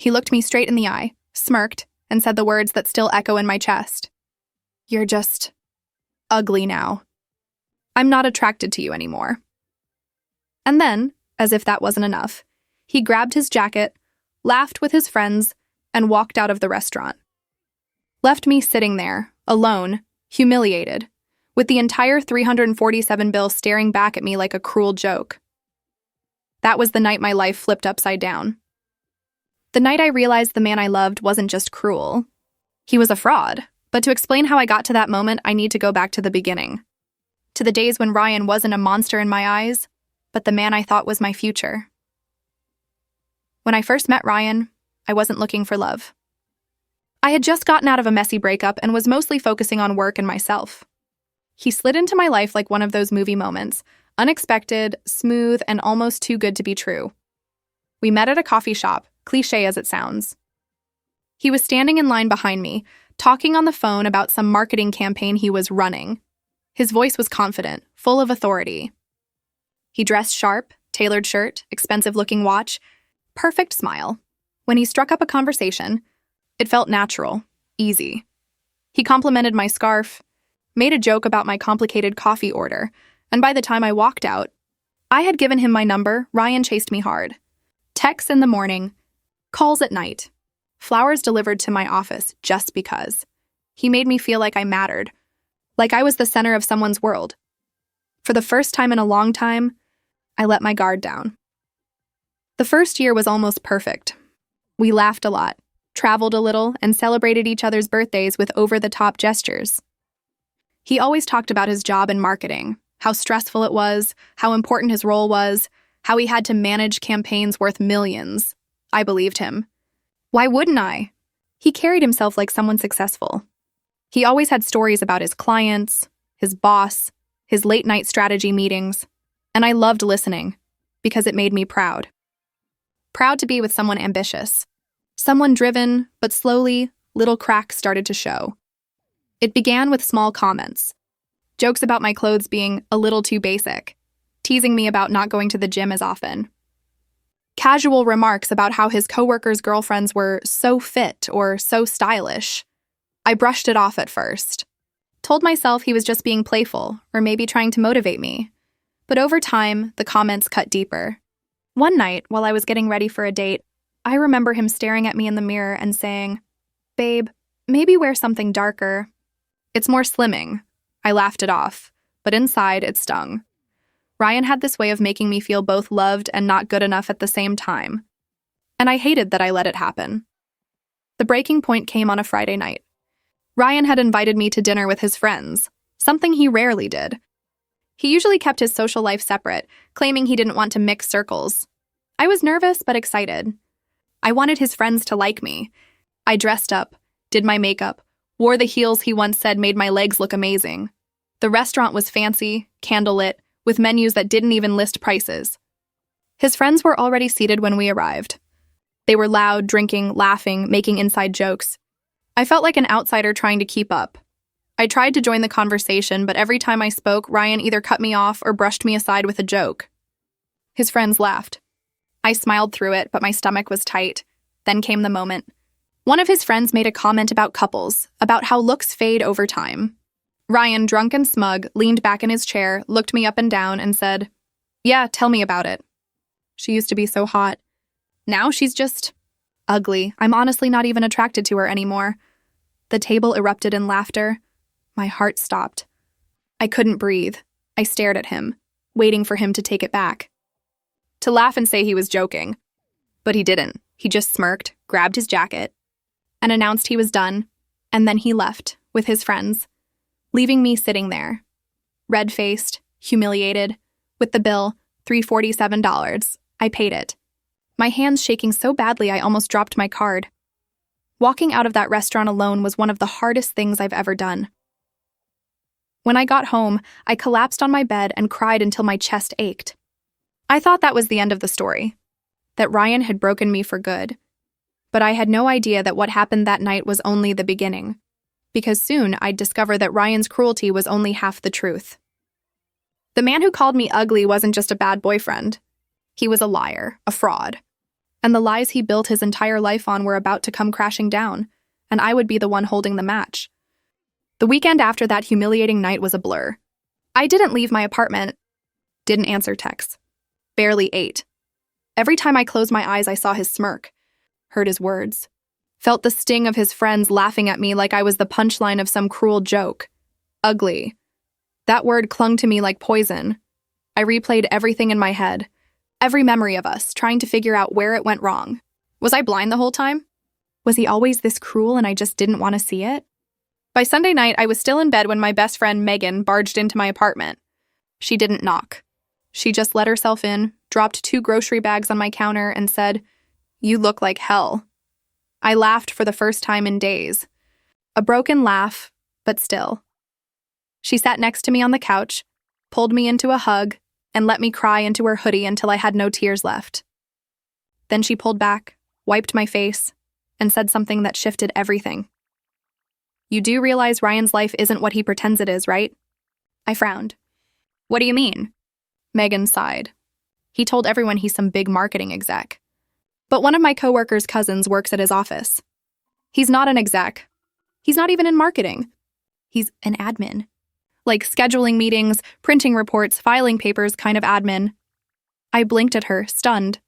He looked me straight in the eye, smirked, and said the words that still echo in my chest. "You're just ugly now. I'm not attracted to you anymore." And then, as if that wasn't enough, he grabbed his jacket, laughed with his friends, and walked out of the restaurant. Left me sitting there, alone, humiliated, with the entire $347 bill staring back at me like a cruel joke. That was the night my life flipped upside down. The night I realized the man I loved wasn't just cruel. He was a fraud, but to explain how I got to that moment, I need to go back to the beginning. To the days when Ryan wasn't a monster in my eyes, but the man I thought was my future. When I first met Ryan, I wasn't looking for love. I had just gotten out of a messy breakup and was mostly focusing on work and myself. He slid into my life like one of those movie moments, unexpected, smooth, and almost too good to be true. We met at a coffee shop, cliché as it sounds. He was standing in line behind me, talking on the phone about some marketing campaign he was running. His voice was confident, full of authority. He dressed sharp, tailored shirt, expensive-looking watch, perfect smile. When he struck up a conversation, it felt natural, easy. He complimented my scarf, made a joke about my complicated coffee order, and by the time I walked out, I had given him my number. Ryan chased me hard. Texts in the morning, calls at night, flowers delivered to my office just because. He made me feel like I mattered, like I was the center of someone's world. For the first time in a long time, I let my guard down. The first year was almost perfect. We laughed a lot, traveled a little, and celebrated each other's birthdays with over-the-top gestures. He always talked about his job in marketing, how stressful it was, how important his role was, how he had to manage campaigns worth millions. I believed him. Why wouldn't I? He carried himself like someone successful. He always had stories about his clients, his boss, his late-night strategy meetings, and I loved listening because it made me proud. Proud to be with someone ambitious. Someone driven, but slowly, little cracks started to show. It began with small comments. Jokes about my clothes being a little too basic. Teasing me about not going to the gym as often. Casual remarks about how his coworkers' girlfriends were so fit or so stylish. I brushed it off at first. Told myself he was just being playful or maybe trying to motivate me. But over time, the comments cut deeper. One night, while I was getting ready for a date, I remember him staring at me in the mirror and saying, "Babe, maybe wear something darker. It's more slimming." I laughed it off, but inside it stung. Ryan had this way of making me feel both loved and not good enough at the same time. And I hated that I let it happen. The breaking point came on a Friday night. Ryan had invited me to dinner with his friends, something he rarely did. He usually kept his social life separate, claiming he didn't want to mix circles. I was nervous but excited. I wanted his friends to like me. I dressed up, did my makeup, wore the heels he once said made my legs look amazing. The restaurant was fancy, candlelit, with menus that didn't even list prices. His friends were already seated when we arrived. They were loud, drinking, laughing, making inside jokes. I felt like an outsider trying to keep up. I tried to join the conversation, but every time I spoke, Ryan either cut me off or brushed me aside with a joke. His friends laughed. I smiled through it, but my stomach was tight. Then came the moment. One of his friends made a comment about couples, about how looks fade over time. Ryan, drunk and smug, leaned back in his chair, looked me up and down, and said, "Yeah, tell me about it. She used to be so hot. Now she's just ugly. I'm honestly not even attracted to her anymore." The table erupted in laughter. My heart stopped. I couldn't breathe. I stared at him, waiting for him to take it back. To laugh and say he was joking. But he didn't. He just smirked, grabbed his jacket, and announced he was done, and then he left, with his friends, leaving me sitting there, red-faced, humiliated, with the bill, $347. I paid it. My hands shaking so badly I almost dropped my card. Walking out of that restaurant alone was one of the hardest things I've ever done. When I got home, I collapsed on my bed and cried until my chest ached. I thought that was the end of the story, that Ryan had broken me for good. But I had no idea that what happened that night was only the beginning, because soon I'd discover that Ryan's cruelty was only half the truth. The man who called me ugly wasn't just a bad boyfriend. He was a liar, a fraud. And the lies he built his entire life on were about to come crashing down, and I would be the one holding the match. The weekend after that humiliating night was a blur. I didn't leave my apartment, didn't answer texts, barely ate. Every time I closed my eyes, I saw his smirk, heard his words, felt the sting of his friends laughing at me like I was the punchline of some cruel joke. Ugly. That word clung to me like poison. I replayed everything in my head, every memory of us, trying to figure out where it went wrong. Was I blind the whole time? Was he always this cruel and I just didn't want to see it? By Sunday night, I was still in bed when my best friend Megan barged into my apartment. She didn't knock. She just let herself in, dropped 2 grocery bags on my counter, and said, "You look like hell." I laughed for the first time in days. A broken laugh, but still. She sat next to me on the couch, pulled me into a hug, and let me cry into her hoodie until I had no tears left. Then she pulled back, wiped my face, and said something that shifted everything. "You do realize Ryan's life isn't what he pretends it is, right?" I frowned. "What do you mean?" Megan sighed. "He told everyone he's some big marketing exec. But one of my coworkers' cousins works at his office. He's not an exec. He's not even in marketing. He's an admin. Like scheduling meetings, printing reports, filing papers kind of admin." I blinked at her, stunned.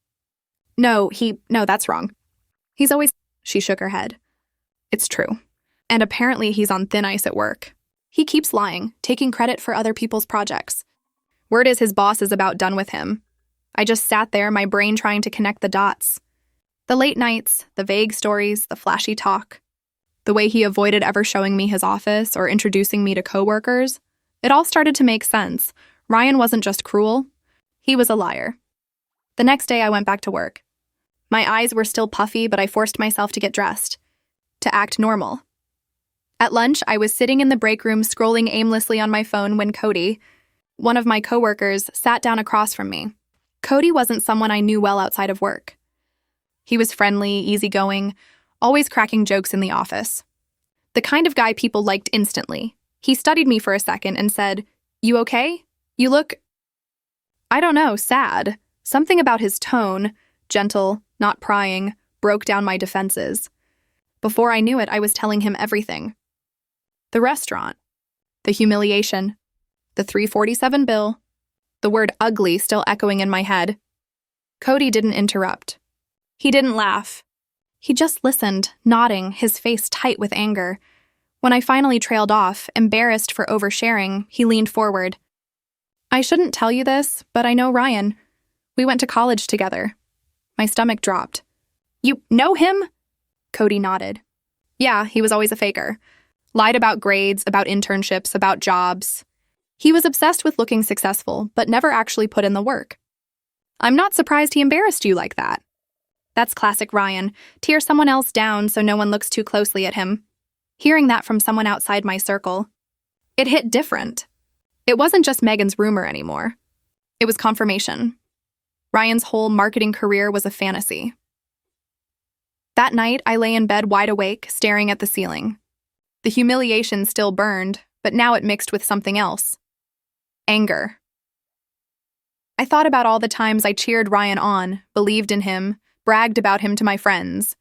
No, that's wrong. He's always..." She shook her head. "It's true. And apparently he's on thin ice at work. He keeps lying, taking credit for other people's projects. Word is his boss is about done with him." I just sat there, my brain trying to connect the dots. The late nights, the vague stories, the flashy talk, the way he avoided ever showing me his office or introducing me to coworkers, it all started to make sense. Ryan wasn't just cruel, he was a liar. The next day I went back to work. My eyes were still puffy, but I forced myself to get dressed, to act normal. At lunch, I was sitting in the break room scrolling aimlessly on my phone when Cody, one of my coworkers, sat down across from me. Cody wasn't someone I knew well outside of work. He was friendly, easygoing, always cracking jokes in the office. The kind of guy people liked instantly. He studied me for a second and said, "You okay? You look..." I don't know, sad. Something about his tone, gentle, not prying, broke down my defenses. Before I knew it, I was telling him everything. The restaurant, the humiliation, the $347 bill, the word ugly still echoing in my head. Cody didn't interrupt. He didn't laugh. He just listened, nodding, his face tight with anger. When I finally trailed off, embarrassed for oversharing, he leaned forward. "I shouldn't tell you this, but I know Ryan. We went to college together." My stomach dropped. "You know him?" Cody nodded. "Yeah, he was always a faker. Lied about grades, about internships, about jobs. He was obsessed with looking successful, but never actually put in the work. I'm not surprised he embarrassed you like that. That's classic Ryan, tear someone else down so no one looks too closely at him." Hearing that from someone outside my circle, it hit different. It wasn't just Megan's rumor anymore. It was confirmation. Ryan's whole marketing career was a fantasy. That night, I lay in bed wide awake, staring at the ceiling. The humiliation still burned, but now it mixed with something else. Anger. I thought about all the times I cheered Ryan on, believed in him, bragged about him to my friends.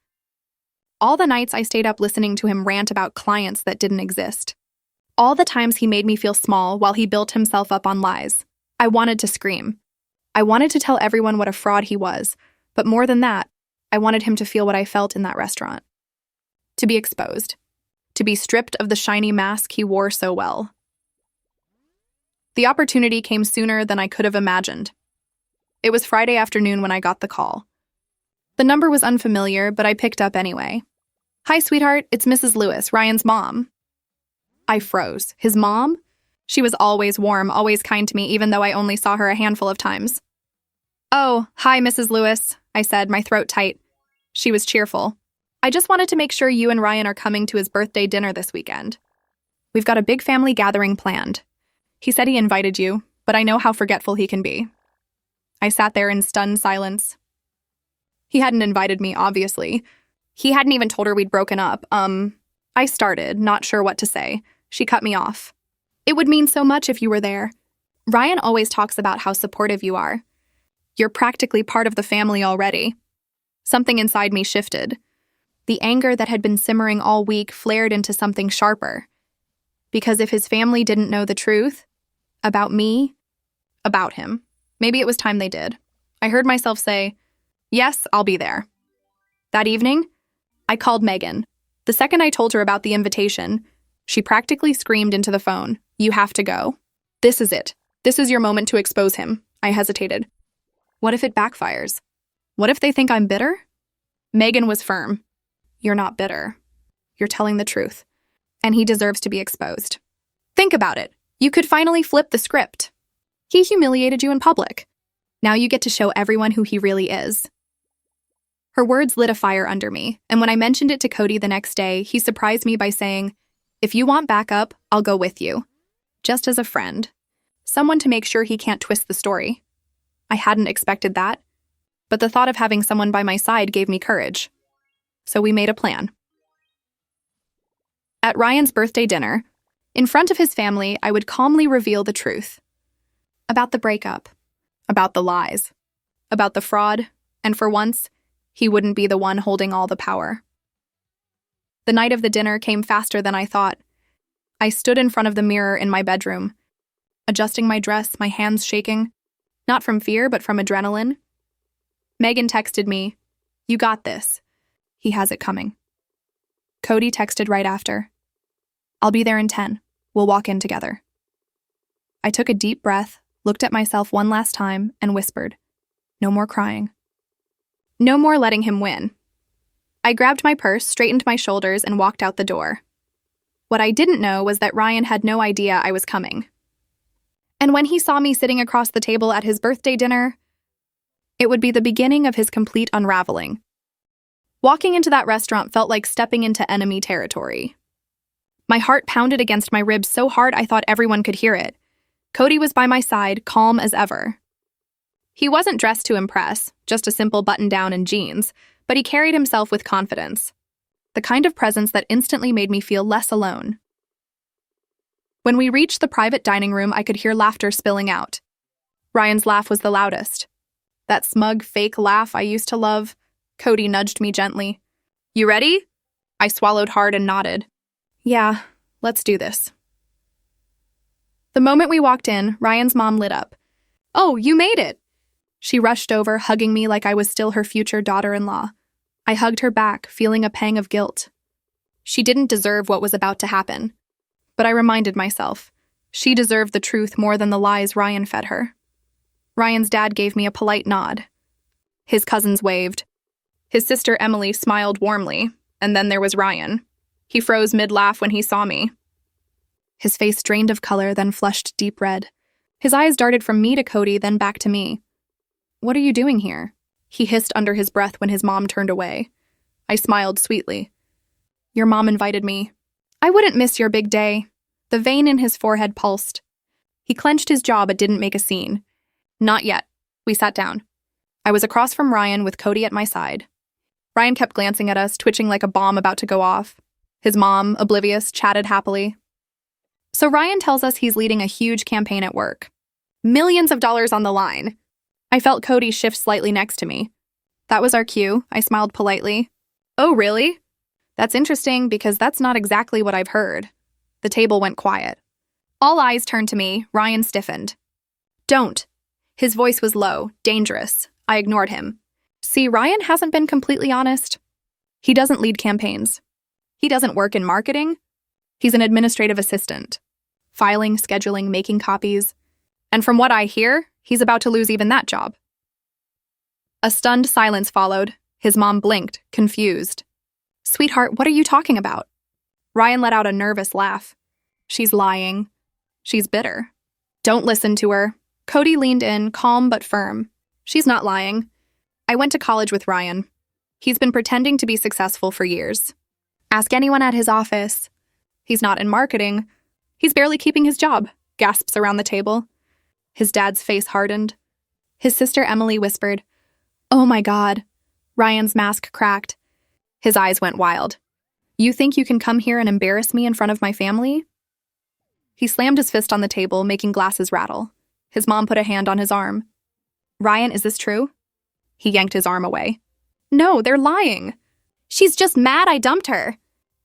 All the nights I stayed up listening to him rant about clients that didn't exist. All the times he made me feel small while he built himself up on lies. I wanted to scream. I wanted to tell everyone what a fraud he was, but more than that, I wanted him to feel what I felt in that restaurant. To be exposed. To be stripped of the shiny mask he wore so well. The opportunity came sooner than I could have imagined. It was Friday afternoon when I got the call. The number was unfamiliar, but I picked up anyway. "Hi, sweetheart, it's Mrs. Lewis, Ryan's mom." I froze. His mom? She was always warm, always kind to me, even though I only saw her a handful of times. "Oh, hi, Mrs. Lewis," I said, my throat tight. She was cheerful. "I just wanted to make sure you and Ryan are coming to his birthday dinner this weekend. We've got a big family gathering planned. He said he invited you, but I know how forgetful he can be." I sat there in stunned silence. He hadn't invited me, obviously. He hadn't even told her we'd broken up. I started, not sure what to say. She cut me off. "It would mean so much if you were there. Ryan always talks about how supportive you are. You're practically part of the family already." Something inside me shifted. The anger that had been simmering all week flared into something sharper. Because if his family didn't know the truth about me, about him, maybe it was time they did. I heard myself say, "Yes, I'll be there." That evening, I called Megan. The second I told her about the invitation, she practically screamed into the phone, "You have to go. This is it. This is your moment to expose him." I hesitated. What if it backfires? What if they think I'm bitter? Megan was firm. "You're not bitter. You're telling the truth. And he deserves to be exposed. Think about it. You could finally flip the script. He humiliated you in public. Now you get to show everyone who he really is." Her words lit a fire under me, and when I mentioned it to Cody the next day, he surprised me by saying, "If you want backup, I'll go with you. Just as a friend. Someone to make sure he can't twist the story." I hadn't expected that, but the thought of having someone by my side gave me courage. So we made a plan. At Ryan's birthday dinner, in front of his family, I would calmly reveal the truth. About the breakup, about the lies, about the fraud, and for once, he wouldn't be the one holding all the power. The night of the dinner came faster than I thought. I stood in front of the mirror in my bedroom, adjusting my dress, my hands shaking, not from fear, but from adrenaline. Megan texted me, "You got this. He has it coming." Cody texted right after, "I'll be there in 10. We'll walk in together." I took a deep breath, looked at myself one last time, and whispered, "No more crying. No more letting him win." I grabbed my purse, straightened my shoulders, and walked out the door. What I didn't know was that Ryan had no idea I was coming. And when he saw me sitting across the table at his birthday dinner, it would be the beginning of his complete unraveling. Walking into that restaurant felt like stepping into enemy territory. My heart pounded against my ribs so hard I thought everyone could hear it. Cody was by my side, calm as ever. He wasn't dressed to impress, just a simple button-down and jeans, but he carried himself with confidence. The kind of presence that instantly made me feel less alone. When we reached the private dining room, I could hear laughter spilling out. Ryan's laugh was the loudest. That smug, fake laugh I used to love. Cody nudged me gently. "You ready?" I swallowed hard and nodded. "Yeah, let's do this." The moment we walked in, Ryan's mom lit up. "Oh, you made it!" She rushed over, hugging me like I was still her future daughter-in-law. I hugged her back, feeling a pang of guilt. She didn't deserve what was about to happen. But I reminded myself, she deserved the truth more than the lies Ryan fed her. Ryan's dad gave me a polite nod. His cousins waved. His sister Emily smiled warmly, and then there was Ryan. He froze mid-laugh when he saw me. His face drained of color, then flushed deep red. His eyes darted from me to Cody, then back to me. "What are you doing here?" He hissed under his breath when his mom turned away. I smiled sweetly. "Your mom invited me. I wouldn't miss your big day." The vein in his forehead pulsed. He clenched his jaw but didn't make a scene. "Not yet." We sat down. I was across from Ryan with Cody at my side. Ryan kept glancing at us, twitching like a bomb about to go off. His mom, oblivious, chatted happily. So Ryan tells us he's leading a huge campaign at work. Millions of dollars on the line. I felt Cody shift slightly next to me. That was our cue. I smiled politely. "Oh, really? That's interesting because that's not exactly what I've heard." The table went quiet. All eyes turned to me. Ryan stiffened. "Don't." His voice was low, dangerous. I ignored him. See, Ryan hasn't been completely honest. He doesn't lead campaigns. He doesn't work in marketing. He's an administrative assistant. Filing, scheduling, making copies. And from what I hear, he's about to lose even that job. A stunned silence followed. His mom blinked, confused. "Sweetheart, what are you talking about?" Ryan let out a nervous laugh. "She's lying. She's bitter." "Don't listen to her." Cody leaned in, calm but firm. "She's not lying. I went to college with Ryan. He's been pretending to be successful for years. Ask anyone at his office. He's not in marketing. He's barely keeping his job," gasps around the table. His dad's face hardened. His sister Emily whispered, "Oh my God." Ryan's mask cracked. His eyes went wild. "You think you can come here and embarrass me in front of my family?" He slammed his fist on the table, making glasses rattle. His mom put a hand on his arm. "Ryan, is this true?" He yanked his arm away. No, they're lying. She's just mad I dumped her.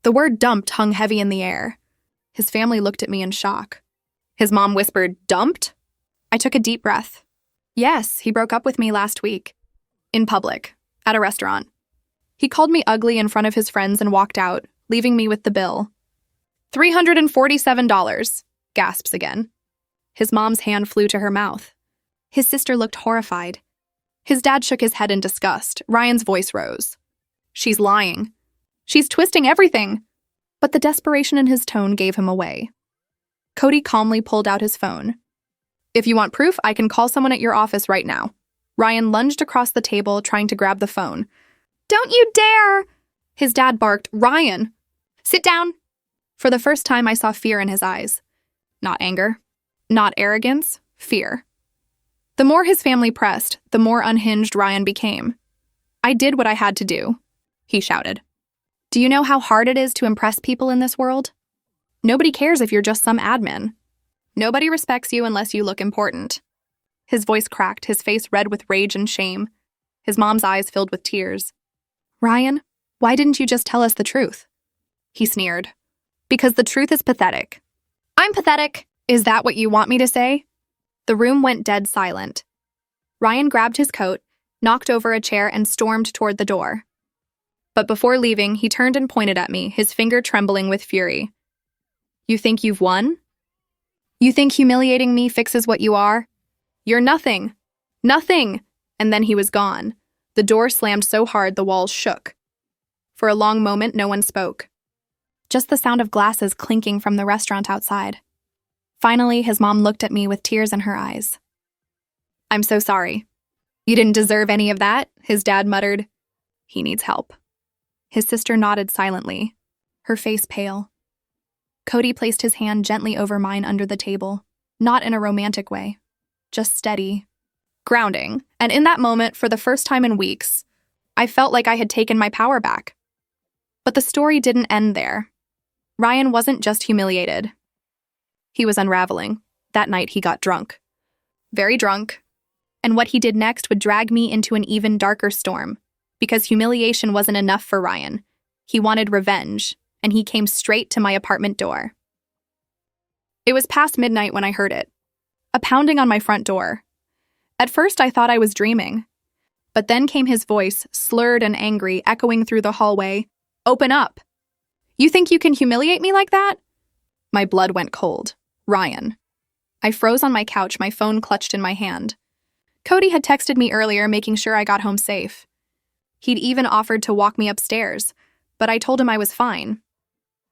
The word dumped hung heavy in the air. His family looked at me in shock. His mom whispered, "Dumped?" I took a deep breath. Yes, he broke up with me last week. In public, at a restaurant. He called me ugly in front of his friends and walked out, leaving me with the bill. $347, gasps again. His mom's hand flew to her mouth. His sister looked horrified. His dad shook his head in disgust. Ryan's voice rose. She's lying. She's twisting everything. But the desperation in his tone gave him away. Cody calmly pulled out his phone. If you want proof, I can call someone at your office right now. Ryan lunged across the table, trying to grab the phone. Don't you dare! His dad barked, Ryan! Sit down! For the first time, I saw fear in his eyes. Not anger. Not arrogance. Fear. The more his family pressed, the more unhinged Ryan became. I did what I had to do, he shouted. Do you know how hard it is to impress people in this world? Nobody cares if you're just some admin. Nobody respects you unless you look important. His voice cracked, his face red with rage and shame. His mom's eyes filled with tears. Ryan, why didn't you just tell us the truth? He sneered. Because the truth is pathetic. I'm pathetic. Is that what you want me to say? The room went dead silent. Ryan grabbed his coat, knocked over a chair, and stormed toward the door. But before leaving, he turned and pointed at me, his finger trembling with fury. You think you've won? You think humiliating me fixes what you are? You're nothing. Nothing! And then he was gone. The door slammed so hard the walls shook. For a long moment, no one spoke. Just the sound of glasses clinking from the restaurant outside. Finally, his mom looked at me with tears in her eyes. I'm so sorry. You didn't deserve any of that, his dad muttered. He needs help. His sister nodded silently, her face pale. Cody placed his hand gently over mine under the table, not in a romantic way, just steady, grounding. And in that moment, for the first time in weeks, I felt like I had taken my power back. But the story didn't end there. Ryan wasn't just humiliated. He was unraveling. That night he got drunk. Very drunk. And what he did next would drag me into an even darker storm. Because humiliation wasn't enough for Ryan. He wanted revenge, and he came straight to my apartment door. It was past midnight when I heard it. A pounding on my front door. At first I thought I was dreaming. But then came his voice, slurred and angry, echoing through the hallway. Open up. You think you can humiliate me like that? My blood went cold. Ryan. I froze on my couch, my phone clutched in my hand. Cody had texted me earlier, making sure I got home safe. He'd even offered to walk me upstairs, but I told him I was fine.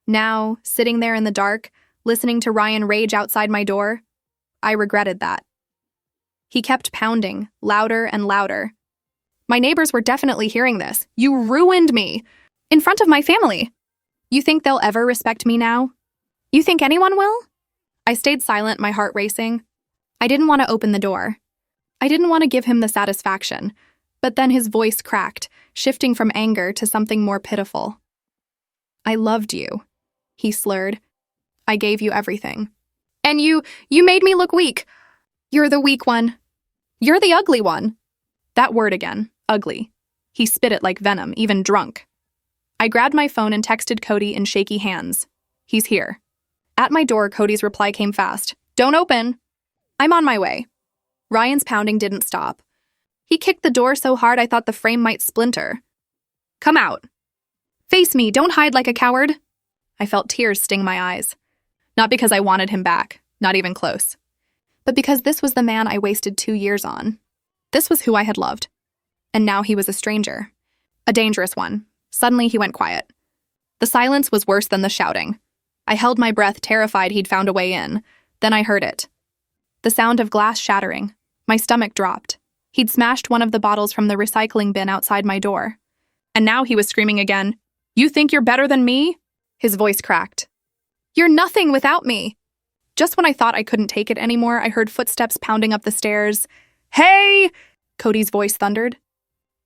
Now, sitting there in the dark, listening to Ryan rage outside my door, I regretted that. He kept pounding, louder and louder. My neighbors were definitely hearing this. You ruined me! In front of my family! You think they'll ever respect me now? You think anyone will? I stayed silent, my heart racing. I didn't want to open the door. I didn't want to give him the satisfaction, but then his voice cracked, shifting from anger to something more pitiful. I loved you, he slurred. I gave you everything. And you made me look weak. You're the weak one. You're the ugly one. That word again, ugly. He spit it like venom, even drunk. I grabbed my phone and texted Cody in shaky hands. He's here. At my door, Cody's reply came fast. Don't open. I'm on my way. Ryan's pounding didn't stop. He kicked the door so hard I thought the frame might splinter. Come out. Face me, don't hide like a coward. I felt tears sting my eyes. Not because I wanted him back, not even close. But because this was the man I wasted 2 years on. This was who I had loved. And now he was a stranger. A dangerous one. Suddenly he went quiet. The silence was worse than the shouting. I held my breath, terrified he'd found a way in. Then I heard it. The sound of glass shattering. My stomach dropped. He'd smashed one of the bottles from the recycling bin outside my door. And now he was screaming again. You think you're better than me? His voice cracked. You're nothing without me. Just when I thought I couldn't take it anymore, I heard footsteps pounding up the stairs. Hey! Cody's voice thundered.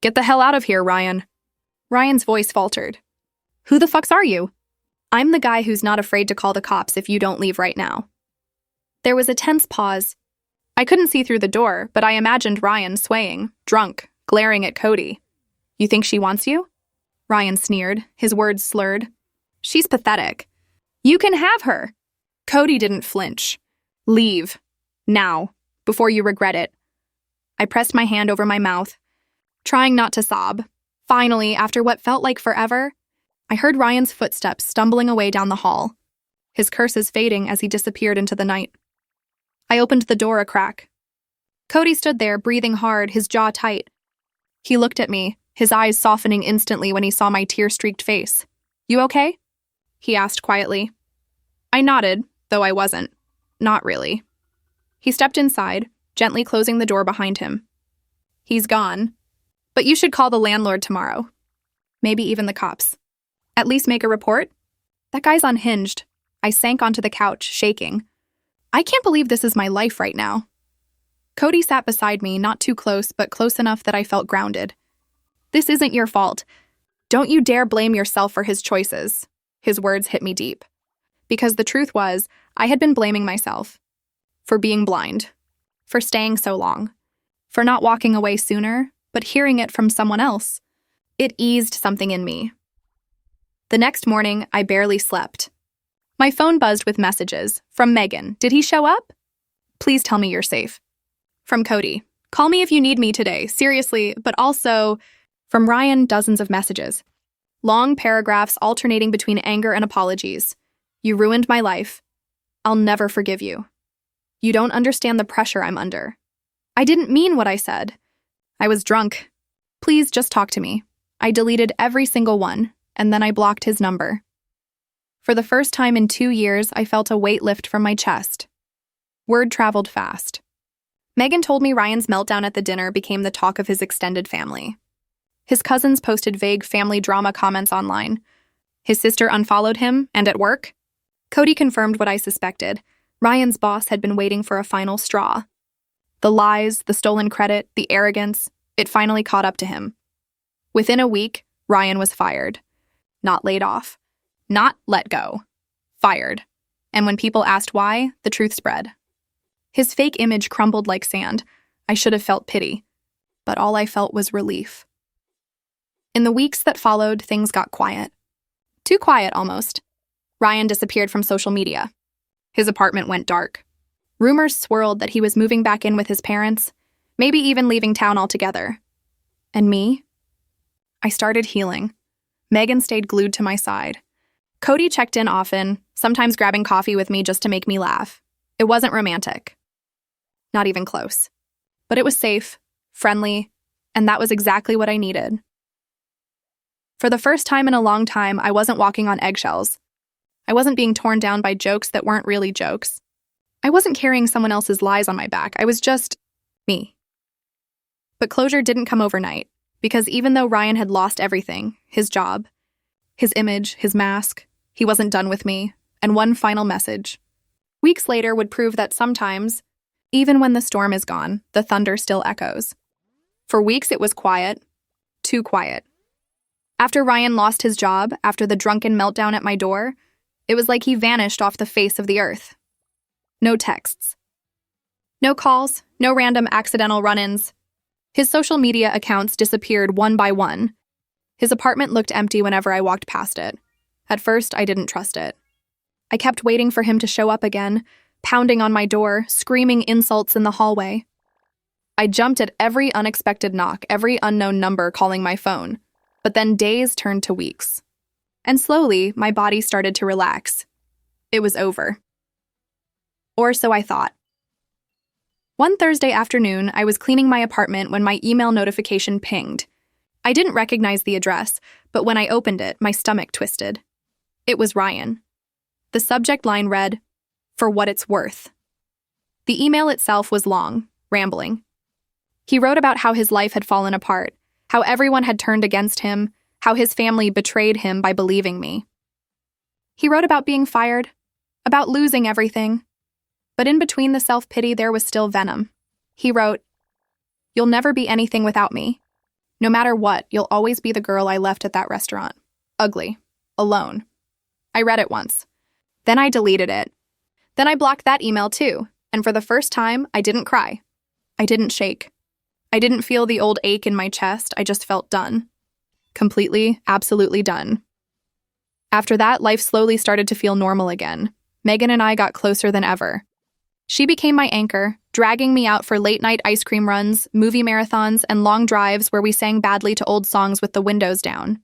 Get the hell out of here, Ryan. Ryan's voice faltered. Who the fucks are you? I'm the guy who's not afraid to call the cops if you don't leave right now. There was a tense pause. I couldn't see through the door, but I imagined Ryan swaying, drunk, glaring at Cody. You think she wants you? Ryan sneered, his words slurred. She's pathetic. You can have her. Cody didn't flinch. Leave. Now, before you regret it. I pressed my hand over my mouth, trying not to sob. Finally, after what felt like forever, I heard Ryan's footsteps stumbling away down the hall, his curses fading as he disappeared into the night. I opened the door a crack. Cody stood there, breathing hard, his jaw tight. He looked at me, his eyes softening instantly when he saw my tear-streaked face. You okay? He asked quietly. I nodded, though I wasn't. Not really. He stepped inside, gently closing the door behind him. He's gone. But you should call the landlord tomorrow. Maybe even the cops. At least make a report? That guy's unhinged. I sank onto the couch, shaking. I can't believe this is my life right now. Cody sat beside me, not too close, but close enough that I felt grounded. This isn't your fault. Don't you dare blame yourself for his choices. His words hit me deep. Because the truth was, I had been blaming myself. For being blind. For staying so long. For not walking away sooner, but hearing it from someone else. It eased something in me. The next morning, I barely slept. My phone buzzed with messages. From Megan. Did he show up? Please tell me you're safe. From Cody. Call me if you need me today, seriously, but also... From Ryan, dozens of messages. Long paragraphs alternating between anger and apologies. You ruined my life. I'll never forgive you. You don't understand the pressure I'm under. I didn't mean what I said. I was drunk. Please just talk to me. I deleted every single one, and then I blocked his number. For the first time in 2 years, I felt a weight lift from my chest. Word traveled fast. Megan told me Ryan's meltdown at the dinner became the talk of his extended family. His cousins posted vague family drama comments online. His sister unfollowed him, and at work, Cody confirmed what I suspected. Ryan's boss had been waiting for a final straw. The lies, the stolen credit, the arrogance, it finally caught up to him. Within a week, Ryan was fired. Not laid off. Not let go. Fired. And when people asked why, the truth spread. His fake image crumbled like sand. I should have felt pity. But all I felt was relief. In the weeks that followed, things got quiet. Too quiet, almost. Ryan disappeared from social media. His apartment went dark. Rumors swirled that he was moving back in with his parents, maybe even leaving town altogether. And me? I started healing. Megan stayed glued to my side. Cody checked in often, sometimes grabbing coffee with me just to make me laugh. It wasn't romantic. Not even close. But it was safe, friendly, and that was exactly what I needed. For the first time in a long time, I wasn't walking on eggshells. I wasn't being torn down by jokes that weren't really jokes. I wasn't carrying someone else's lies on my back. I was just me. But closure didn't come overnight, because even though Ryan had lost everything, his job, his image, his mask, he wasn't done with me, and one final message. Weeks later would prove that sometimes, even when the storm is gone, the thunder still echoes. For weeks it was quiet, too quiet. After Ryan lost his job, after the drunken meltdown at my door, it was like he vanished off the face of the earth. No texts. No calls, no random accidental run-ins. His social media accounts disappeared one by one. His apartment looked empty whenever I walked past it. At first, I didn't trust it. I kept waiting for him to show up again, pounding on my door, screaming insults in the hallway. I jumped at every unexpected knock, every unknown number calling my phone. But then days turned to weeks. And slowly, my body started to relax. It was over. Or so I thought. One Thursday afternoon, I was cleaning my apartment when my email notification pinged. I didn't recognize the address, but when I opened it, my stomach twisted. It was Ryan. The subject line read, "For what it's worth." The email itself was long, rambling. He wrote about how his life had fallen apart, how everyone had turned against him, how his family betrayed him by believing me. He wrote about being fired, about losing everything. But in between the self-pity, there was still venom. He wrote, "You'll never be anything without me. No matter what, you'll always be the girl I left at that restaurant. Ugly. Alone." I read it once. Then I deleted it. Then I blocked that email too, and for the first time, I didn't cry. I didn't shake. I didn't feel the old ache in my chest, I just felt done. Completely, absolutely done. After that, life slowly started to feel normal again. Megan and I got closer than ever. She became my anchor, dragging me out for late-night ice cream runs, movie marathons, and long drives where we sang badly to old songs with the windows down.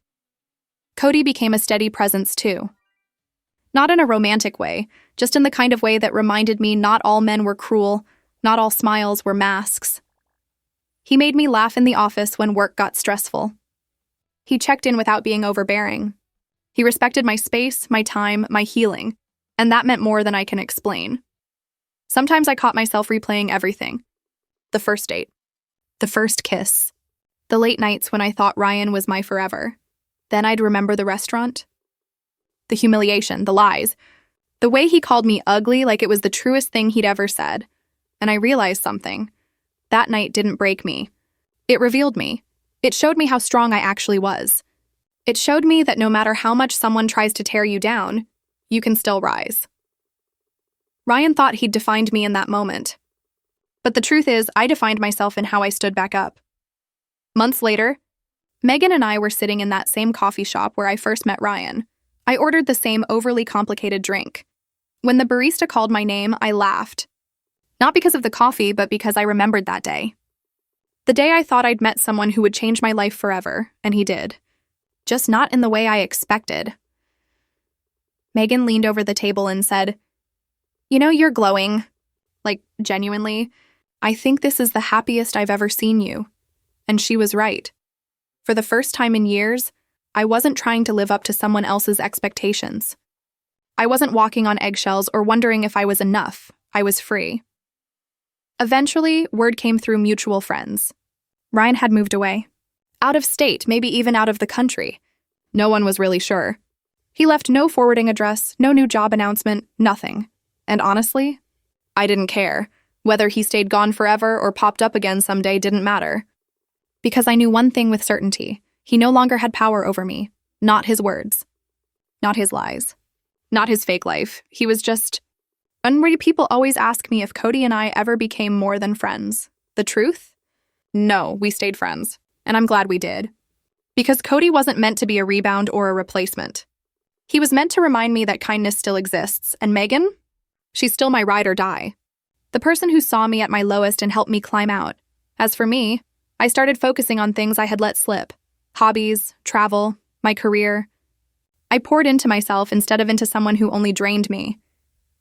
Cody became a steady presence too. Not in a romantic way, just in the kind of way that reminded me not all men were cruel, not all smiles were masks. He made me laugh in the office when work got stressful. He checked in without being overbearing. He respected my space, my time, my healing, and that meant more than I can explain. Sometimes I caught myself replaying everything. The first date. The first kiss. The late nights when I thought Ryan was my forever. Then I'd remember the restaurant. The humiliation, the lies. The way he called me ugly like it was the truest thing he'd ever said. And I realized something. That night didn't break me. It revealed me. It showed me how strong I actually was. It showed me that no matter how much someone tries to tear you down, you can still rise. Ryan thought he'd defined me in that moment. But the truth is, I defined myself in how I stood back up. Months later, Megan and I were sitting in that same coffee shop where I first met Ryan. I ordered the same overly complicated drink. When the barista called my name, I laughed. Not because of the coffee, but because I remembered that day. The day I thought I'd met someone who would change my life forever, and he did. Just not in the way I expected. Megan leaned over the table and said, "You know, you're glowing. Like, genuinely. I think this is the happiest I've ever seen you." And she was right. For the first time in years, I wasn't trying to live up to someone else's expectations. I wasn't walking on eggshells or wondering if I was enough. I was free. Eventually, word came through mutual friends. Ryan had moved away. Out of state, maybe even out of the country. No one was really sure. He left no forwarding address, no new job announcement, nothing. And honestly, I didn't care. Whether he stayed gone forever or popped up again someday didn't matter. Because I knew one thing with certainty. He no longer had power over me. Not his words. Not his lies. Not his fake life. He was just... Unready people always ask me if Cody and I ever became more than friends. The truth? No, we stayed friends. And I'm glad we did. Because Cody wasn't meant to be a rebound or a replacement. He was meant to remind me that kindness still exists. And Megan? She's still my ride or die. The person who saw me at my lowest and helped me climb out. As for me, I started focusing on things I had let slip. Hobbies, travel, my career. I poured into myself instead of into someone who only drained me.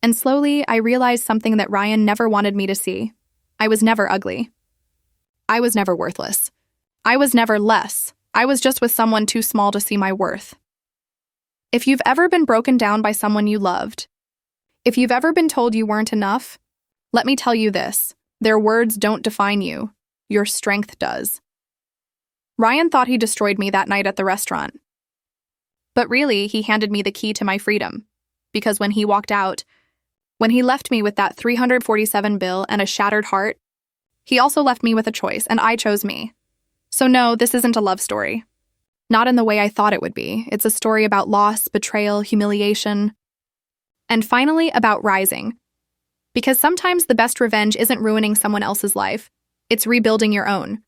And slowly, I realized something that Ryan never wanted me to see. I was never ugly. I was never worthless. I was never less. I was just with someone too small to see my worth. If you've ever been broken down by someone you loved, if you've ever been told you weren't enough, let me tell you this, their words don't define you. Your strength does. Ryan thought he destroyed me that night at the restaurant. But really, he handed me the key to my freedom. Because when he walked out, when he left me with that $347 bill and a shattered heart, he also left me with a choice, and I chose me. So no, this isn't a love story. Not in the way I thought it would be. It's a story about loss, betrayal, humiliation, and finally about rising. Because sometimes the best revenge isn't ruining someone else's life. It's rebuilding your own.